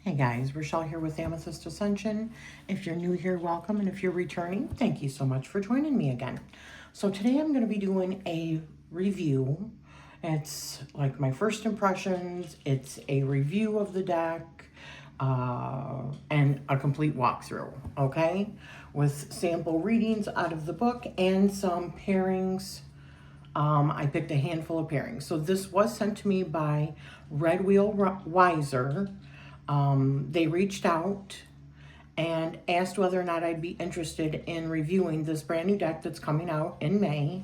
Hey guys, Rochelle here with Amethyst Ascension. If you're new here, welcome, and if you're returning, thank you so much for joining me again. So today I'm going to be doing a review. It's like my first impressions, it's a review of the deck, and a complete walkthrough, okay? With sample readings out of the book and some pairings. I picked a handful of pairings. So this was sent to me by Red Wheel Weiser. They reached out and asked whether or not I'd be interested in reviewing this brand new deck that's coming out in May.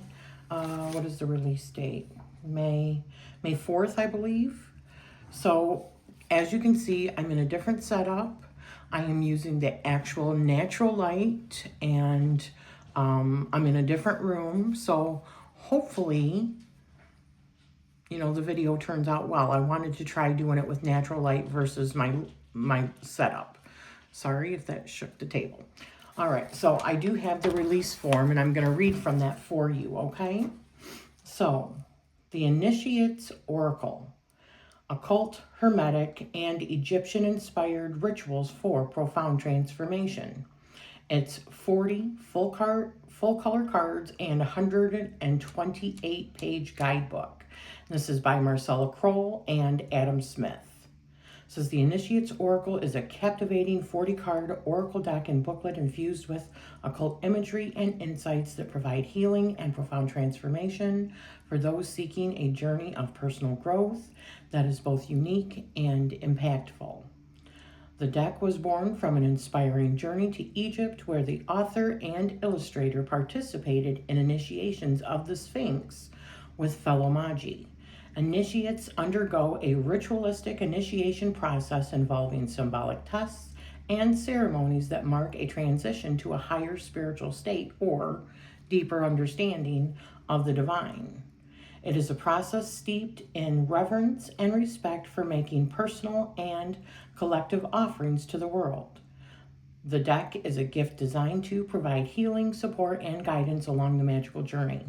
What is the release date? May 4th, I believe. So as you can see, I'm in a different setup. I am using the actual natural light, and I'm in a different room. So hopefully, you know, the video turns out well. I wanted to try doing it with natural light versus my setup. Sorry if that shook the table. All right, so I do have the release form, and I'm going to read from that for you, okay? So, the Initiate's Oracle. Occult, Hermetic, and Egyptian-inspired rituals for profound transformation. It's 40 full color cards and 128-page guidebook. This is by Marcella Kroll and Adam Smith. It says the Initiate's Oracle is a captivating 40-card oracle deck and booklet infused with occult imagery and insights that provide healing and profound transformation for those seeking a journey of personal growth that is both unique and impactful. The deck was born from an inspiring journey to Egypt, where the author and illustrator participated in initiations of the Sphinx with fellow Magi. Initiates undergo a ritualistic initiation process involving symbolic tests and ceremonies that mark a transition to a higher spiritual state or deeper understanding of the divine. It is a process steeped in reverence and respect for making personal and collective offerings to the world. The deck is a gift designed to provide healing, support, and guidance along the magical journey.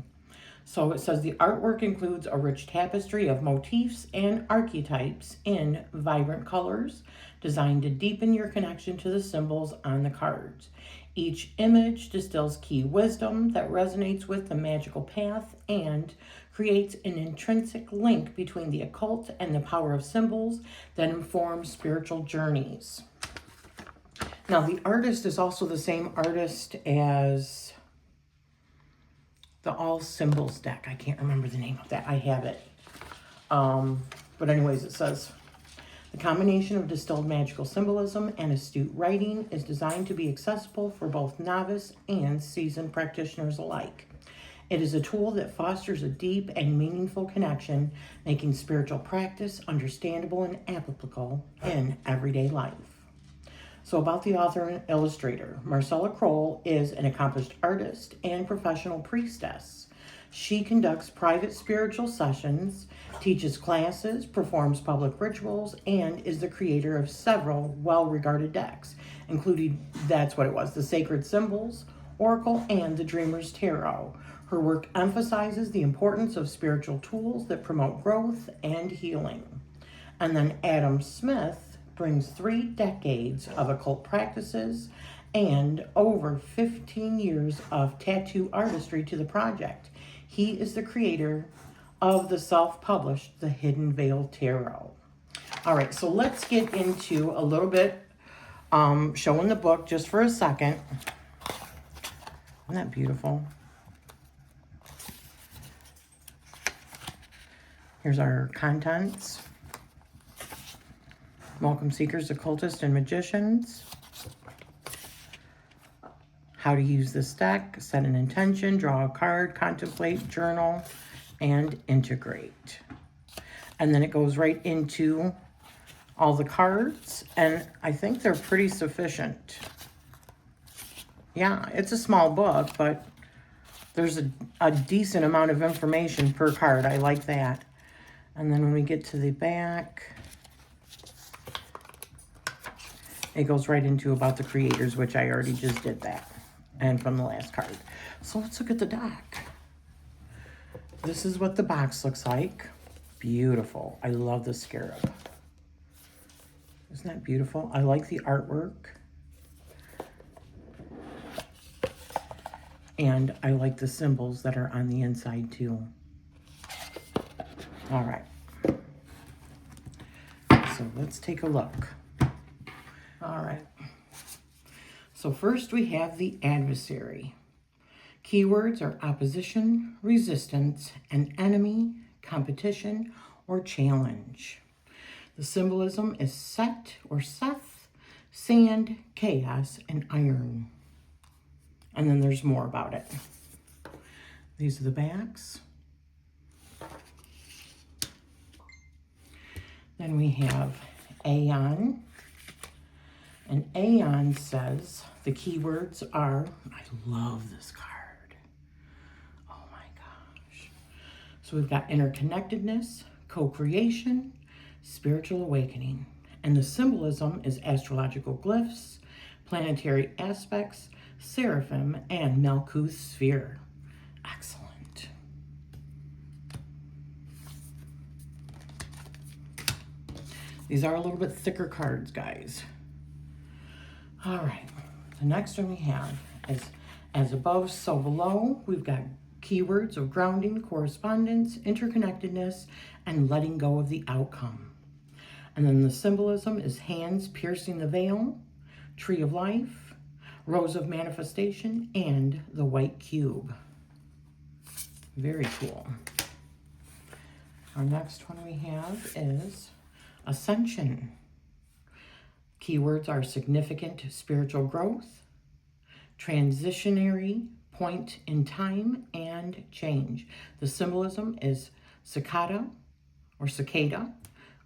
So it says the artwork includes a rich tapestry of motifs and archetypes in vibrant colors, designed to deepen your connection to the symbols on the cards. Each image distills key wisdom that resonates with the magical path and creates an intrinsic link between the occult and the power of symbols that inform spiritual journeys. Now, the artist is also the same artist as the All Symbols deck. I can't remember the name of that. I have it. But anyways, it says, the combination of distilled magical symbolism and astute writing is designed to be accessible for both novice and seasoned practitioners alike. It is a tool that fosters a deep and meaningful connection, making spiritual practice understandable and applicable in everyday life. So about the author and illustrator, Marcella Kroll is an accomplished artist and professional priestess. She conducts private spiritual sessions, teaches classes, performs public rituals, and is the creator of several well-regarded decks, including, that's what it was, the Sacred Symbols, Oracle, and the Dreamer's Tarot. Her work emphasizes the importance of spiritual tools that promote growth and healing. And then Adam Smith brings 3 decades of occult practices and over 15 years of tattoo artistry to the project. He is the creator of the self-published The Hidden Veil Tarot. All right, so let's get into a little bit showing the book just for a second. Isn't that beautiful? Here's our contents. Welcome seekers, occultists, and magicians. How to use this deck, set an intention, draw a card, contemplate, journal, and integrate. And then it goes right into all the cards, and I think they're pretty sufficient. Yeah, it's a small book, but there's a decent amount of information per card. I like that. And then when we get to the back, it goes right into about the creators, which I already just did that, and from the last card. So let's look at the deck. This is what the box looks like. Beautiful. I love the scarab. Isn't that beautiful? I like the artwork. And I like the symbols that are on the inside too. All right. So let's take a look. All right. So first we have the adversary. Keywords are opposition, resistance, an enemy, competition, or challenge. The symbolism is Set or Seth, sand, chaos, and iron. And then there's more about it. These are the backs. Then we have Aeon. And Aeon says the keywords are, I love this card. Oh my gosh. So we've got interconnectedness, co-creation, spiritual awakening. And the symbolism is astrological glyphs, planetary aspects, seraphim, and Malkuth sphere. Excellent. These are a little bit thicker cards, guys. All right, the next one we have is as above, so below. We've got keywords of grounding, correspondence, interconnectedness, and letting go of the outcome. And then the symbolism is hands piercing the veil, tree of life, rose of manifestation, and the white cube. Very cool. Our next one we have is ascension. Keywords are significant spiritual growth, transitionary point in time, and change. The symbolism is cicada or cicada,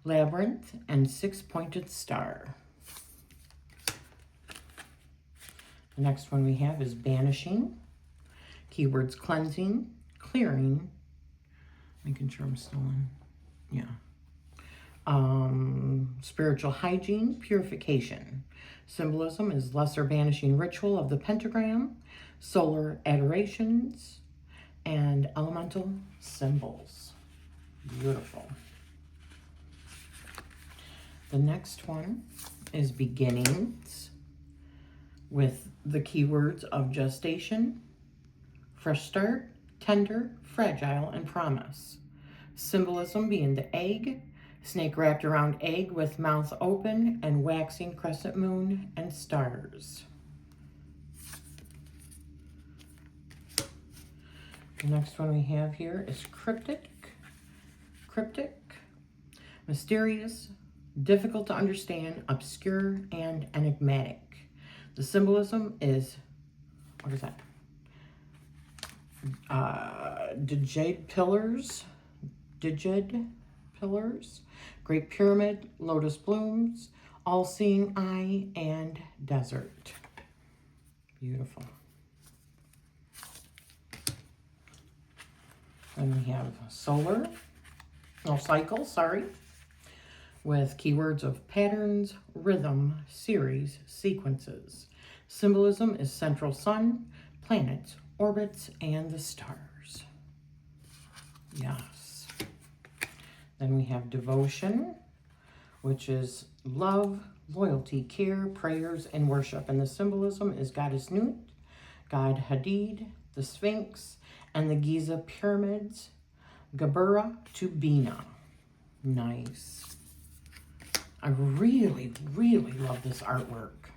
labyrinth, and six-pointed star. The next one we have is banishing. Keywords cleansing, clearing, making sure I'm still in, yeah. Spiritual hygiene, purification. Symbolism is lesser banishing ritual of the pentagram, solar adorations, and elemental symbols. Beautiful. The next one is beginnings with the keywords of gestation, fresh start, tender, fragile, and promise. Symbolism being the egg, snake wrapped around egg with mouth open, and waxing crescent moon and stars. The next one we have here is cryptic, mysterious, difficult to understand, obscure, and enigmatic. The symbolism is, what is that? Digid pillars, Great Pyramid, lotus blooms, all-seeing eye, and desert. Beautiful. Then we have cycle, with keywords of patterns, rhythm, series, sequences. Symbolism is central sun, planets, orbits, and the stars. Yes. Then we have devotion, which is love, loyalty, care, prayers, and worship. And the symbolism is Goddess Nut, God Hadid, the Sphinx, and the Giza pyramids, Gabura to Bina. Nice. I really, really love this artwork.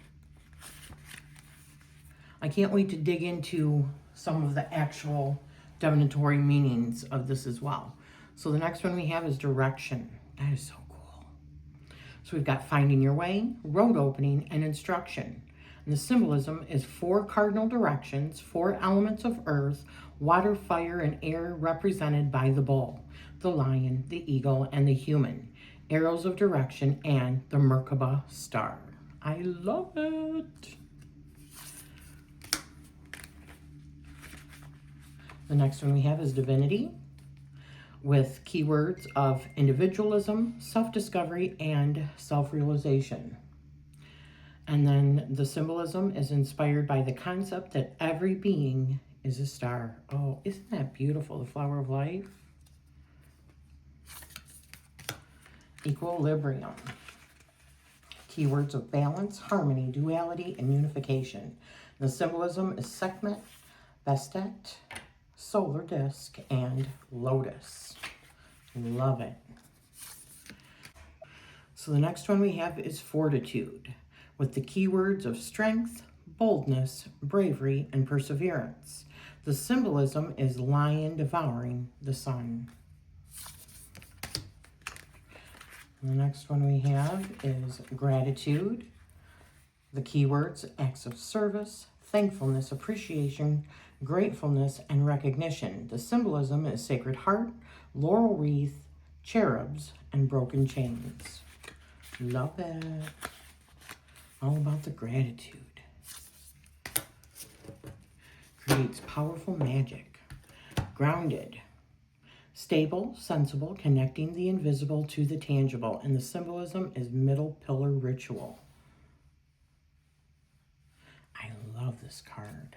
I can't wait to dig into some of the actual divinatory meanings of this as well. So the next one we have is direction. That is so cool. So we've got finding your way, road opening, and instruction. And the symbolism is 4 cardinal directions, 4 elements of earth, water, fire, and air represented by the bull, the lion, the eagle, and the human, arrows of direction, and the Merkaba star. I love it. The next one we have is divinity, with keywords of individualism, self-discovery, and self-realization. And then the symbolism is inspired by the concept that every being is a star. Oh, isn't that beautiful? The flower of life. Equilibrium. Keywords of balance, harmony, duality, and unification. The symbolism is Sekhmet, Bastet, solar disk, and lotus. Love it. So the next one we have is fortitude, with the keywords of strength, boldness, bravery, and perseverance. The symbolism is lion devouring the sun. And the next one we have is gratitude. The keywords, acts of service, thankfulness, appreciation, gratefulness, and recognition. The symbolism is sacred heart, laurel wreath, cherubs, and broken chains. Love it. All about the gratitude. Creates powerful magic. Grounded. Stable, sensible, connecting the invisible to the tangible. And the symbolism is middle pillar ritual. I love this card.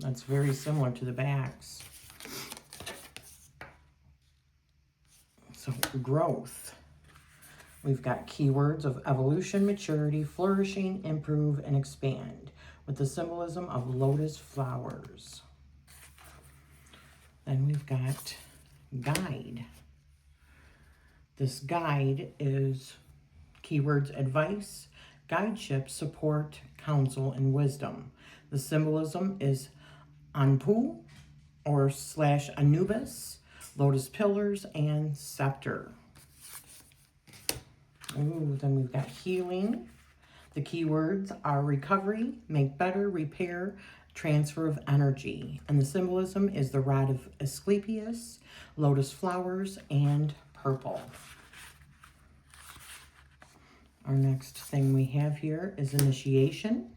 That's very similar to the backs. So growth. We've got keywords of evolution, maturity, flourishing, improve, and expand, with the symbolism of lotus flowers. Then we've got guide. This guide is keywords advice, guideship, support, counsel, and wisdom. The symbolism is Anpu or / Anubis, lotus pillars, and scepter. Ooh, then we've got healing. The keywords are recovery, make better, repair, transfer of energy. And the symbolism is the rod of Asclepius, lotus flowers, and purple. Our next thing we have here is initiation.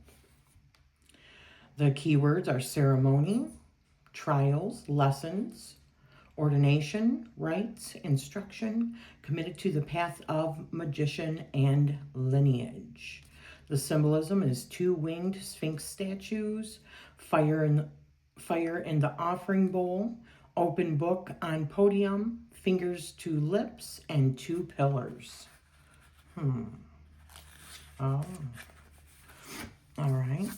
The keywords are ceremony, trials, lessons, ordination, rites, instruction, committed to the path of magician, and lineage. The symbolism is 2 winged sphinx statues, fire in the offering bowl, open book on podium, fingers to lips, and 2 pillars. Oh. All right.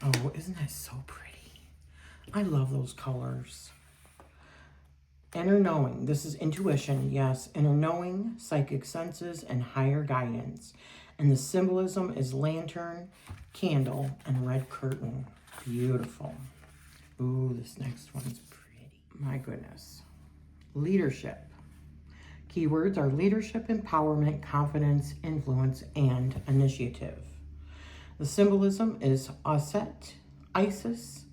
Oh, isn't that so pretty? I love those colors. Inner knowing. This is intuition. Yes, inner knowing, psychic senses, and higher guidance. And the symbolism is lantern, candle, and red curtain. Beautiful. Ooh, this next one's pretty. My goodness. Leadership. Keywords are leadership, empowerment, confidence, influence, and initiative. The symbolism is Auset, Isis,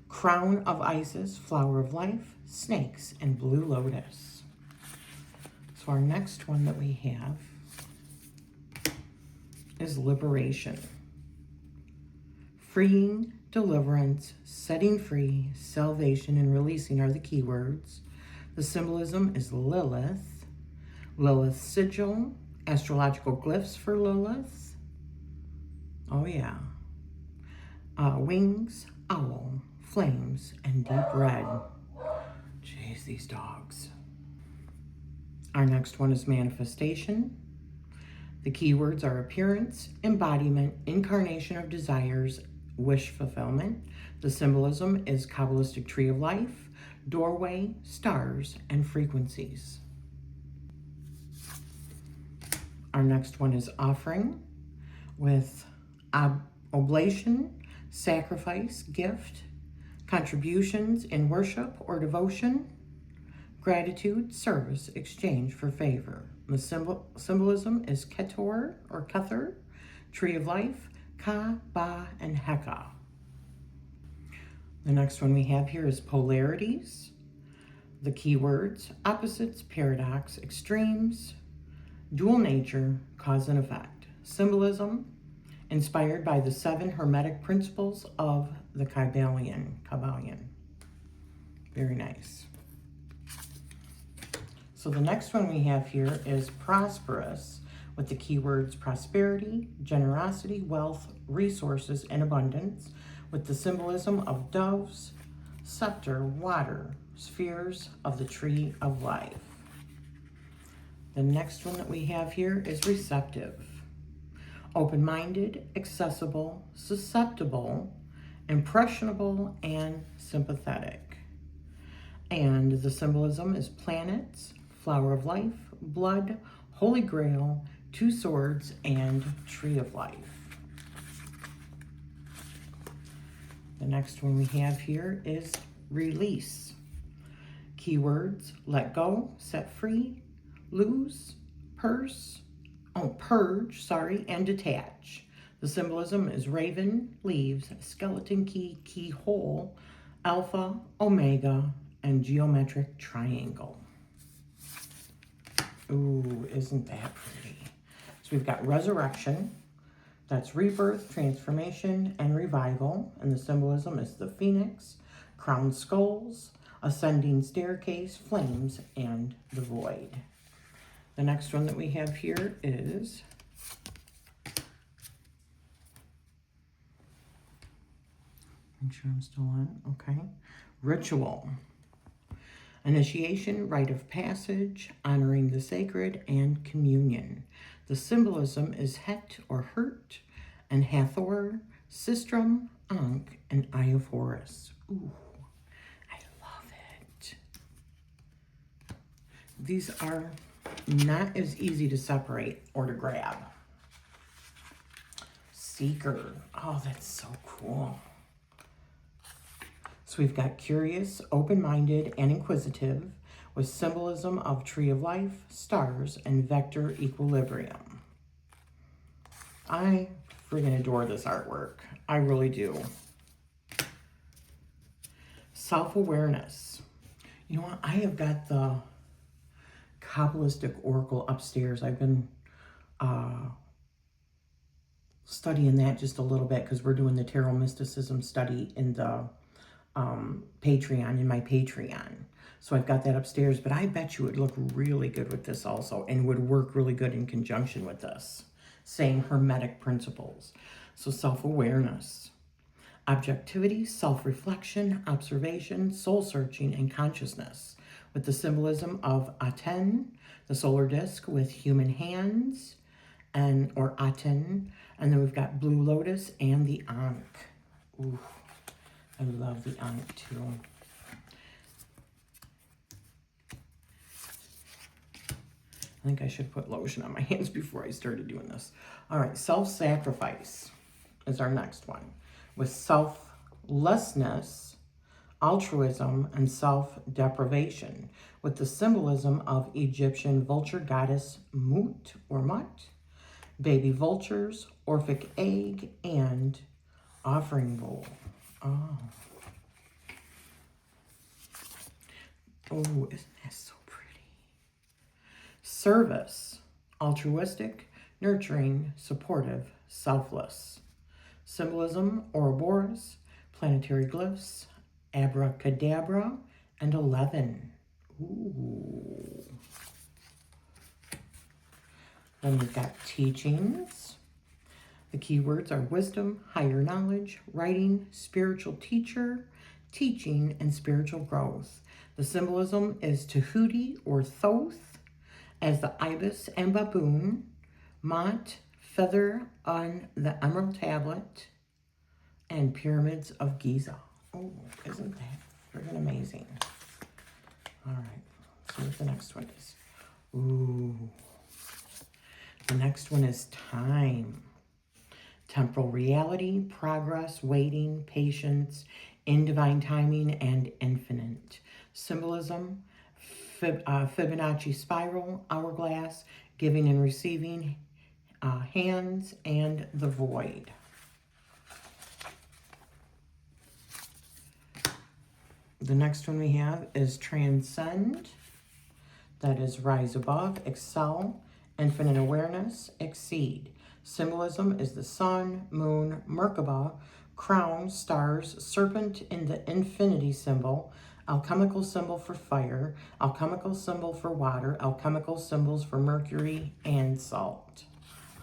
crown of Isis, flower of life, snakes, and blue lotus. So our next one that we have is liberation. Freeing, deliverance, setting free, salvation, and releasing are the keywords. The symbolism is Lilith, Lilith's sigil, astrological glyphs for Lilith. Oh yeah. Wings, owl, flames, and deep red. Jeez, these dogs. Our next one is manifestation. The keywords are appearance, embodiment, incarnation of desires, wish fulfillment. The symbolism is Kabbalistic tree of life, doorway, stars, and frequencies. Our next one is offering with oblation, sacrifice, gift, contributions in worship or devotion, gratitude, service, exchange for favor. The symbolism is Ketor or Kether, tree of life, Ka, Ba, and Heka. The next one we have here is polarities. The keywords, opposites, paradox, extremes, dual nature, cause and effect. Symbolism, inspired by the 7 hermetic principles of the Kabbalion. Very nice. So the next one we have here is prosperous, with the keywords prosperity, generosity, wealth, resources, and abundance, with the symbolism of doves, scepter, water, spheres of the tree of life. The next one that we have here is receptive. Open-minded, accessible, susceptible, impressionable, and sympathetic. And the symbolism is planets, flower of life, blood, holy grail, two swords, and tree of life. The next one we have here is release. Keywords: let go, set free, lose, purge, and detach. The symbolism is raven, leaves, skeleton key, keyhole, alpha, omega, and geometric triangle. Ooh, isn't that pretty? So we've got resurrection. That's rebirth, transformation, and revival. And the symbolism is the phoenix, crowned skulls, ascending staircase, flames, and the void. The next one that we have here is make sure I'm still on. Okay. Ritual. Initiation, rite of passage, honoring the sacred, and communion. The symbolism is het or hurt, and Hathor, Sistrum, Ankh, and Eye of Horus. Ooh, I love it. These are not as easy to separate or to grab. Seeker. Oh, that's so cool. So we've got curious, open-minded, and inquisitive, with symbolism of tree of life, stars, and vector equilibrium. I friggin' adore this artwork. I really do. Self-awareness. You know what? I have got the Kabbalistic Oracle upstairs. I've been studying that just a little bit because we're doing the Tarot Mysticism study in the Patreon, in my Patreon. So I've got that upstairs, but I bet you it would look really good with this also and would work really good in conjunction with this. Same Hermetic principles. So self-awareness, objectivity, self-reflection, observation, soul-searching, and consciousness, with the symbolism of Aten, the solar disk with human hands, or Aten, and then we've got Blue Lotus and the Ankh. Ooh, I love the Ankh too. I think I should put lotion on my hands before I started doing this. All right, self-sacrifice is our next one, with selflessness, altruism, and self-deprivation, with the symbolism of Egyptian vulture goddess Mut or Mut, baby vultures, Orphic egg, and offering bowl. Oh. Oh, isn't that so pretty? Service, altruistic, nurturing, supportive, selfless. Symbolism, Ouroboros, planetary glyphs, abracadabra, and 11. Ooh. Then we've got teachings. The keywords are wisdom, higher knowledge, writing, spiritual teacher, teaching, and spiritual growth. The symbolism is Tahuti or Thoth as the ibis and baboon, Mont, feather on the emerald tablet, and pyramids of Giza. Oh, isn't that friggin' amazing? All right, let's see what the next one is. Ooh. The next one is time. Temporal reality, progress, waiting, patience, in divine timing, and infinite. Symbolism, Fibonacci spiral, hourglass, giving and receiving, hands, and the void. The next one we have is transcend. That is rise above, excel, infinite awareness, exceed. Symbolism is the sun, moon, Merkaba, crown, stars, serpent in the infinity symbol, alchemical symbol for fire, alchemical symbol for water, alchemical symbols for mercury and salt.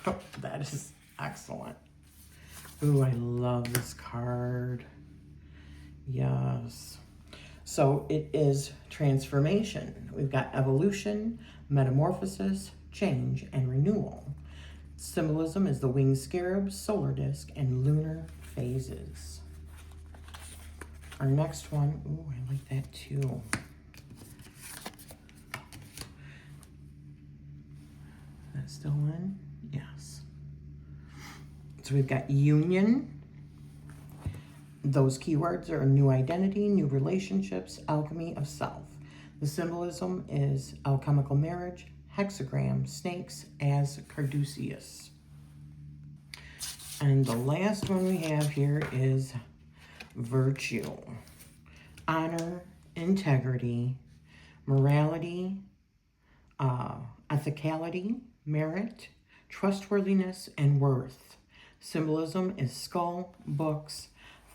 Oh, that is excellent. Ooh, I love this card. Yes. So it is transformation. We've got evolution, metamorphosis, change, and renewal. Symbolism is the winged scarab, solar disk, and lunar phases. Our next one, ooh, I like that too. That's still in? Yes. So we've got union. Those keywords are new identity, new relationships, alchemy of self. The symbolism is alchemical marriage, hexagram, snakes as Carduceus. And the last one we have here is virtue. Honor, integrity, morality, ethicality, merit, trustworthiness, and worth. Symbolism is skull, books,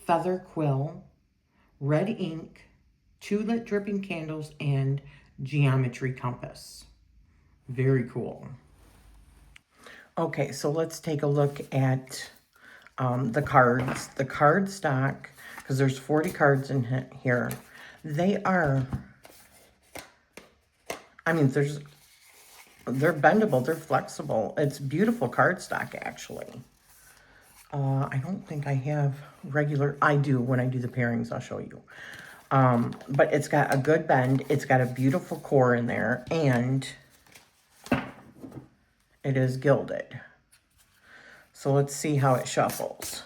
feather quill, red ink, 2 lit dripping candles, and geometry compass. Very cool. Okay, so let's take a look at the cards. The card stock, because there's 40 cards in here. They are, I mean, they're bendable, they're flexible. It's beautiful card stock, actually. I don't think I have regular, I do when I do the pairings, I'll show you. But it's got a good bend, it's got a beautiful core in there, and it is gilded. So let's see how it shuffles.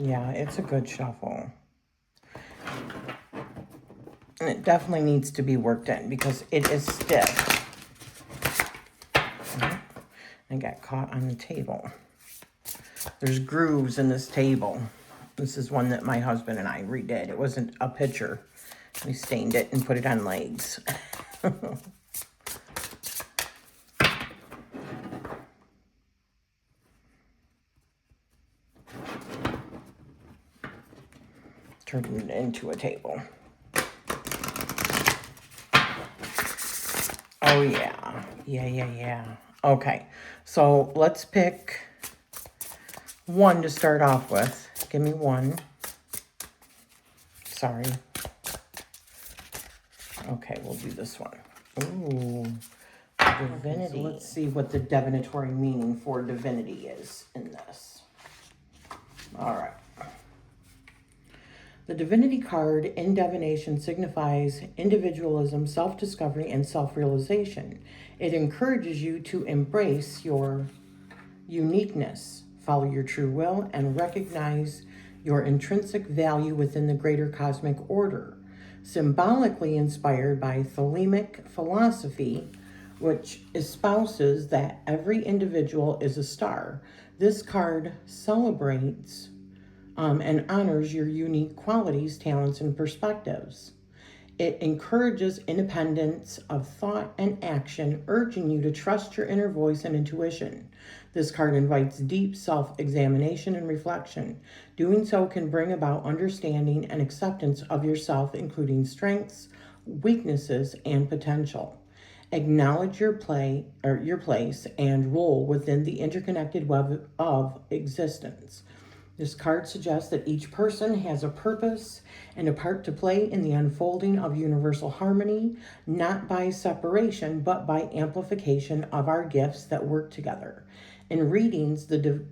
Yeah, it's a good shuffle. And it definitely needs to be worked in because it is stiff. I got caught on the table. There's grooves in this table. This is one that my husband and I redid. It wasn't a picture. We stained it and put it on legs. Turned it into a table. Oh, yeah. Yeah. Okay, so let's pick one to start off with. Give me one. Sorry. Okay, we'll do this one. Ooh, divinity. Okay, so let's see what the divinatory meaning for divinity is in this. All right. The divinity card in divination signifies individualism, self-discovery, and self-realization. It encourages you to embrace your uniqueness, follow your true will, and recognize your intrinsic value within the greater cosmic order. Symbolically inspired by Thelemic philosophy, which espouses that every individual is a star, this card celebrates and honors your unique qualities, talents, and perspectives. It encourages independence of thought and action, urging you to trust your inner voice and intuition. This card invites deep self-examination and reflection. Doing so can bring about understanding and acceptance of yourself, including strengths, weaknesses, and potential. Acknowledge your place and role within the interconnected web of existence. This card suggests that each person has a purpose and a part to play in the unfolding of universal harmony, not by separation, but by amplification of our gifts that work together. In readings, the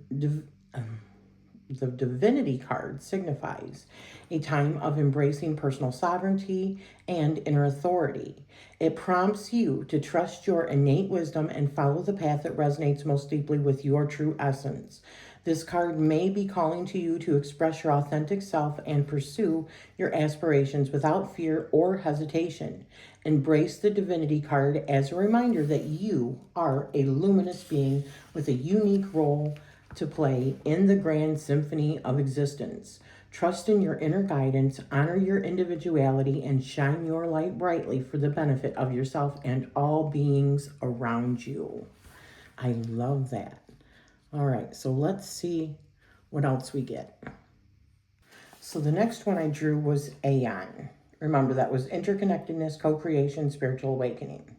divinity card signifies a time of embracing personal sovereignty and inner authority. It prompts you to trust your innate wisdom and follow the path that resonates most deeply with your true essence. This card may be calling to you to express your authentic self and pursue your aspirations without fear or hesitation. Embrace the divinity card as a reminder that you are a luminous being with a unique role to play in the grand symphony of existence. Trust in your inner guidance, honor your individuality, and shine your light brightly for the benefit of yourself and all beings around you. I love that. All right, so let's see what else we get. So the next one I drew was Aeon. Remember, that was interconnectedness, co-creation, spiritual awakening.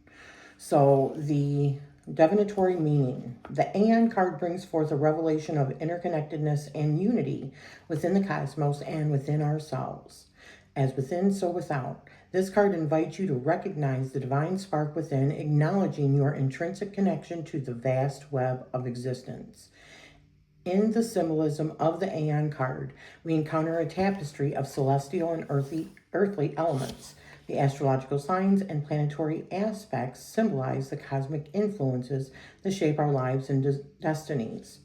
So the divinatory meaning. The Aeon card brings forth a revelation of interconnectedness and unity within the cosmos and within ourselves. As within, so without. This card invites you to recognize the divine spark within, acknowledging your intrinsic connection to the vast web of existence. In the symbolism of the Aeon card, we encounter a tapestry of celestial and earthly elements. The astrological signs and planetary aspects symbolize the cosmic influences that shape our lives and destinies.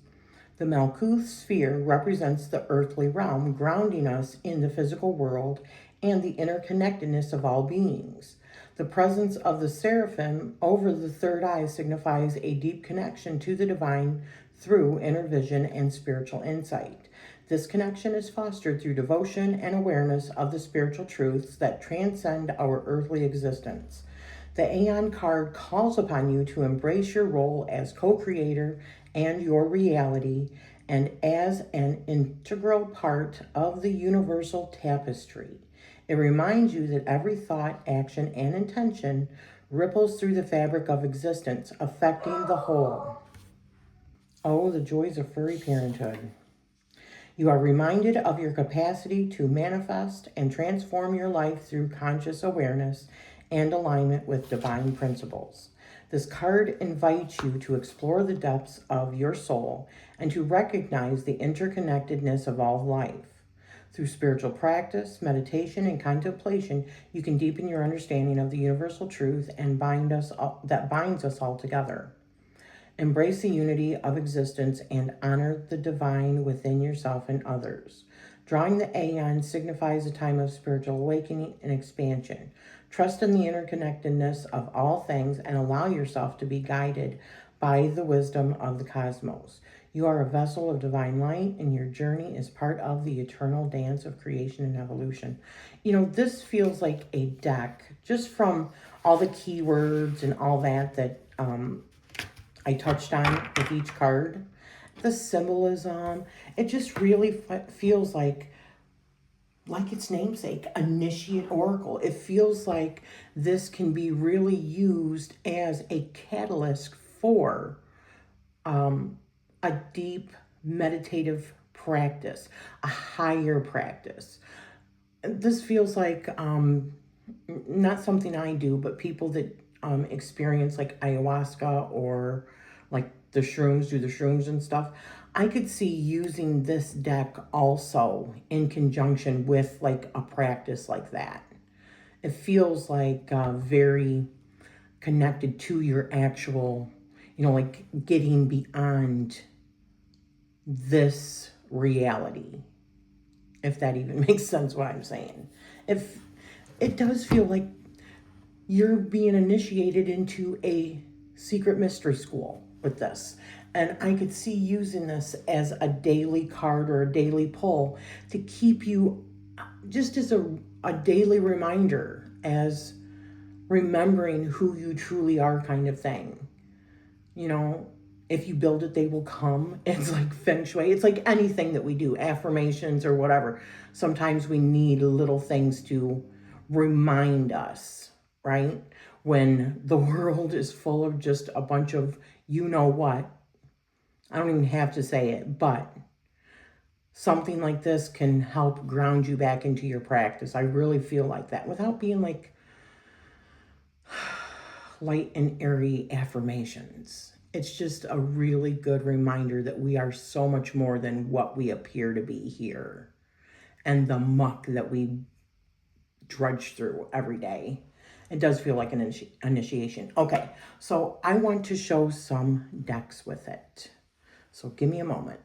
The Malkuth sphere represents the earthly realm, grounding us in the physical world and the interconnectedness of all beings. The presence of the seraphim over the third eye signifies a deep connection to the divine through inner vision and spiritual insight. This connection is fostered through devotion and awareness of the spiritual truths that transcend our earthly existence. The Aeon card calls upon you to embrace your role as co-creator and your reality, and as an integral part of the universal tapestry. It reminds you that every thought, action, and intention ripples through the fabric of existence, affecting the whole. Oh, the joys of furry parenthood. You are reminded of your capacity to manifest and transform your life through conscious awareness and alignment with divine principles. This card invites you to explore the depths of your soul and to recognize the interconnectedness of all life. Through spiritual practice, meditation, and contemplation, you can deepen your understanding of the universal truth and that binds us all together. Embrace the unity of existence and honor the divine within yourself and others. Drawing the Aeon signifies a time of spiritual awakening and expansion. Trust in the interconnectedness of all things and allow yourself to be guided by the wisdom of the cosmos. You are a vessel of divine light, and your journey is part of the eternal dance of creation and evolution. You know, this feels like a deck, just from all the keywords and all that I touched on with each card. The symbolism, it just really feels like its namesake, Initiate Oracle. It feels like this can be really used as a catalyst for a deep meditative practice, a higher practice. This feels like not something I do, but people that experience like ayahuasca or like the shrooms, do the shrooms and stuff. I could see using this deck also in conjunction with like a practice like that. It feels like very connected to your actual, like getting beyond this reality, if that even makes sense what I'm saying. If it does feel like you're being initiated into a secret mystery school with this. And I could see using this as a daily card or a daily pull to keep you just as a daily reminder, as remembering who you truly are kind of thing. If you build it, they will come. It's like feng shui. It's like anything that we do, affirmations or whatever. Sometimes we need little things to remind us, right? When the world is full of just a bunch of what. I don't even have to say it, but something like this can help ground you back into your practice. I really feel like that without being like light and airy affirmations. It's just a really good reminder that we are so much more than what we appear to be here and the muck that we drudge through every day. It does feel like an initiation. Okay, so I want to show some decks with it. So give me a moment.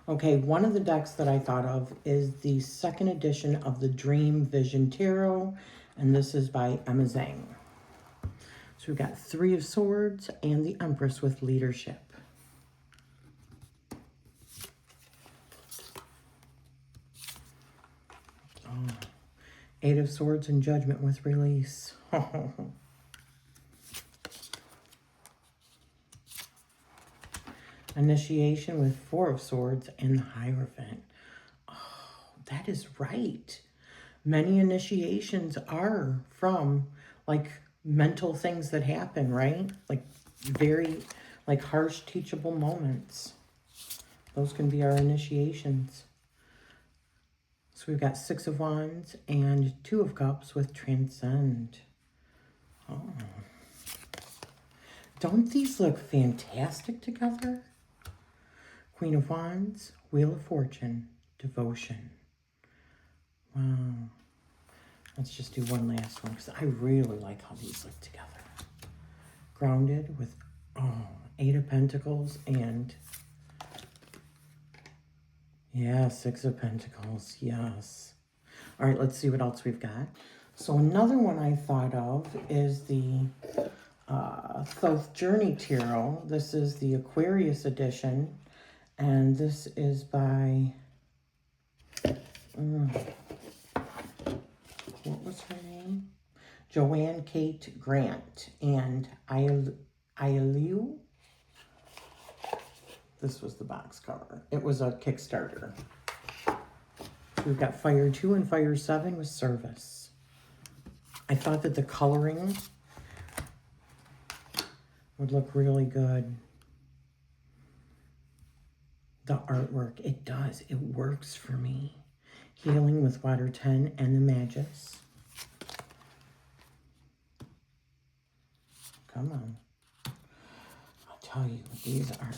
Okay, one of the decks that I thought of is the second edition of the Dream Vision Tarot, and this is by Emma Zhang. So we've got Three of Swords and the Empress with leadership. Eight of Swords and Judgment with release. Initiation with Four of Swords and the Hierophant. Oh, that is right. Many initiations are from like mental things that happen, right? Like very like harsh teachable moments. Those can be our initiations. So we've got Six of Wands and Two of Cups with Transcend. Oh. Don't these look fantastic together? Queen of Wands, Wheel of Fortune, Devotion. Wow. Let's just do one last one because I really like how these look together. Grounded with, Eight of Pentacles and, yeah, Six of Pentacles. Yes. All right, let's see what else we've got. So another one I thought of is the Thoth Journey Tarot. This is the Aquarius edition. And this is by, what was her name? Joanne Kate Grant and Ialiu. This was the box cover. It was a Kickstarter. We've got Fire 2 and Fire 7 with Service. I thought that the coloring would look really good. The artwork, it does. It works for me. Healing with Water 10 and the Magus. Come on. I'll tell you, these are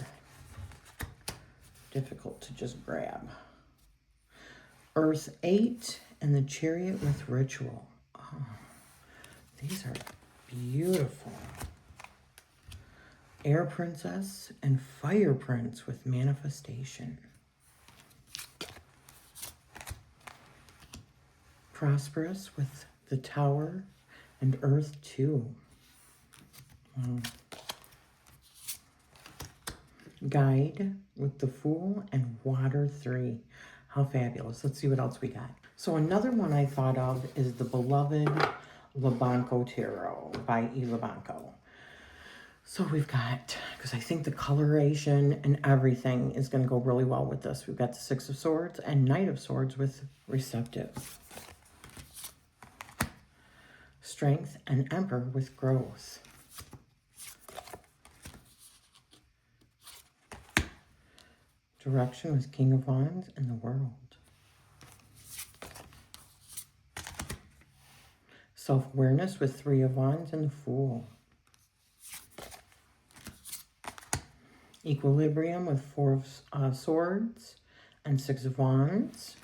difficult to just grab. Earth 8 and the Chariot with Ritual. Oh, these are beautiful. Air Princess and Fire Prince with Manifestation. Prosperous with the Tower and Earth 2. Guide with the Fool and Water 3. How fabulous. Let's see what else we got. So another one I thought of is the beloved Labanco Tarot by E. Labanco. So we've got, because I think the coloration and everything is going to go really well with this. We've got the Six of Swords and Knight of Swords with Receptive. Strength and Emperor with Growth. Direction with King of Wands and the World. Self-awareness with Three of Wands and the Fool. Equilibrium with Four of Swords and Six of Wands.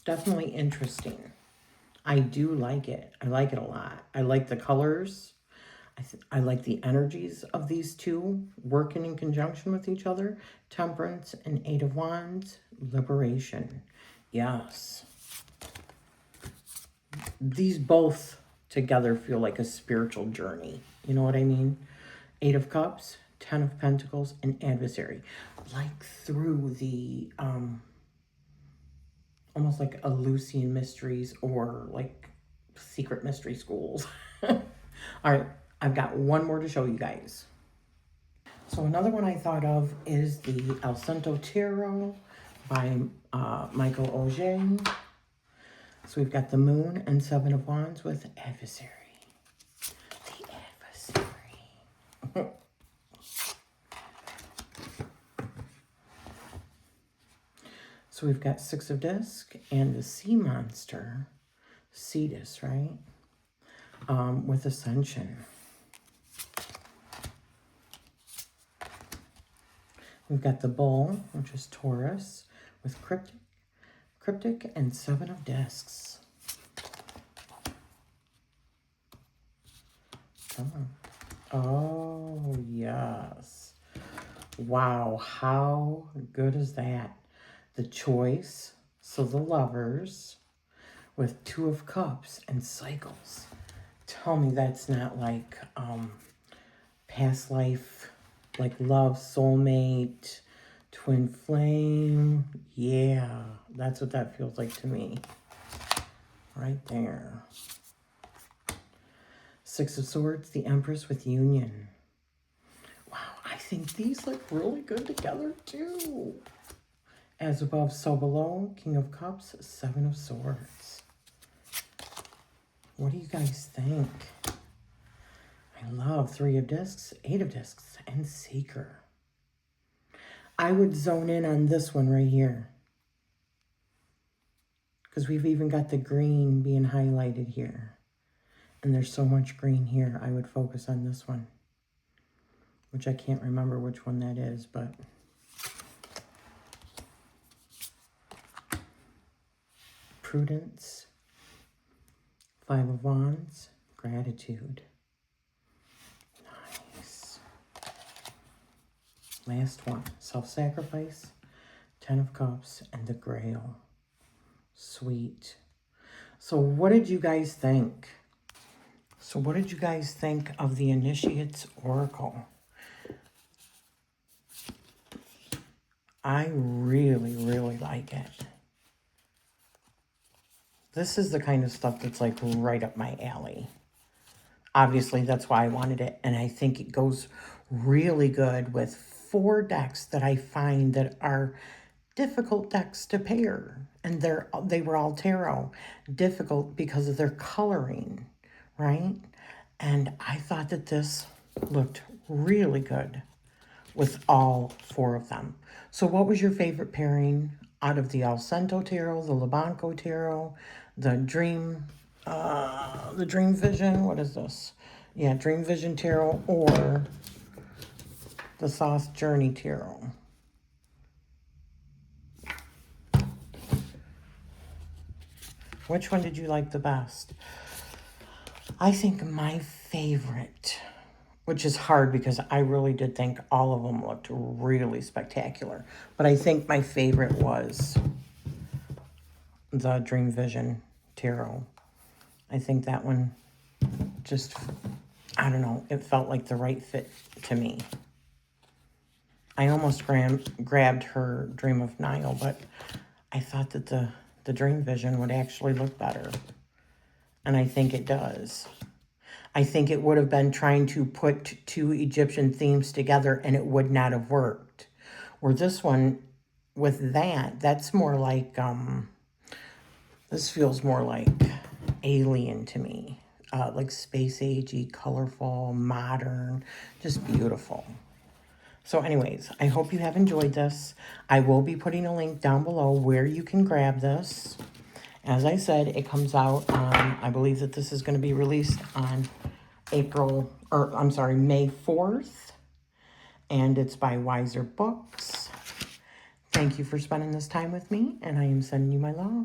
Definitely interesting. I do like it. I like it a lot. I like the colors. I like the energies of these two working in conjunction with each other. Temperance and Eight of Wands. Liberation. Yes. These both together feel like a spiritual journey. You know what I mean? Eight of Cups, Ten of Pentacles, and Adversary. Like through the, almost like Eleusinian mysteries or like secret mystery schools. All right, I've got one more to show you guys. So another one I thought of is the El Santo Tarot by Michael Auger. So we've got the Moon and Seven of Wands with Adversary. The Adversary. So we've got Six of Disc and the Sea Monster, Cetus, right? With Ascension. We've got the Bull, which is Taurus, with Cryptic and Seven of Discs. Come on. Oh, yes. Wow, how good is that? The Choice, so the Lovers, with Two of Cups and Cycles. Tell me that's not like past life, like love, soulmate, twin flame. Yeah, that's what that feels like to me. right there. Six of Swords, the Empress with Union. Wow, I think these look really good together too. As above, so below. King of Cups, Seven of Swords. What do you guys think? I love Three of Discs, Eight of Discs, and Seeker. I would zone in on this one right here, because we've even got the green being highlighted here. And there's so much green here. I would focus on this one, which I can't remember which one that is, but Prudence, Five of Wands, Gratitude. Nice. Last one, Self-Sacrifice, Ten of Cups, and the Grail. Sweet. So what did you guys think? What did you guys think of the Initiate's Oracle? I really, really like it. This is the kind of stuff that's like right up my alley. Obviously, that's why I wanted it. And I think it goes really good with 4 decks that I find that are difficult decks to pair. And they were all tarot. Difficult because of their coloring, right? And I thought that this looked really good with all 4 of them. So what was your favorite pairing out of the Alcento Tarot, the Labanco Tarot, the Dream Vision? What is this? Yeah, Dream Vision Tarot, or the Soft Journey Tarot? Which one did you like the best? I think my favorite, which is hard because I really did think all of them looked really spectacular, but I think my favorite was the Dream Vision Tarot. I think that one just, I don't know, it felt like the right fit to me. I almost grabbed her Dream of Nile, but I thought that the Dream Vision would actually look better. And I think it does. I think it would have been trying to put 2 Egyptian themes together and it would not have worked. Where this one, with that's more like, this feels more like alien to me. Like space agey, colorful, modern, just beautiful. So anyways, I hope you have enjoyed this. I will be putting a link down below where you can grab this. As I said, it comes out, I believe that this is going to be released on May 4th. And it's by Weiser Books. Thank you for spending this time with me, and I am sending you my love.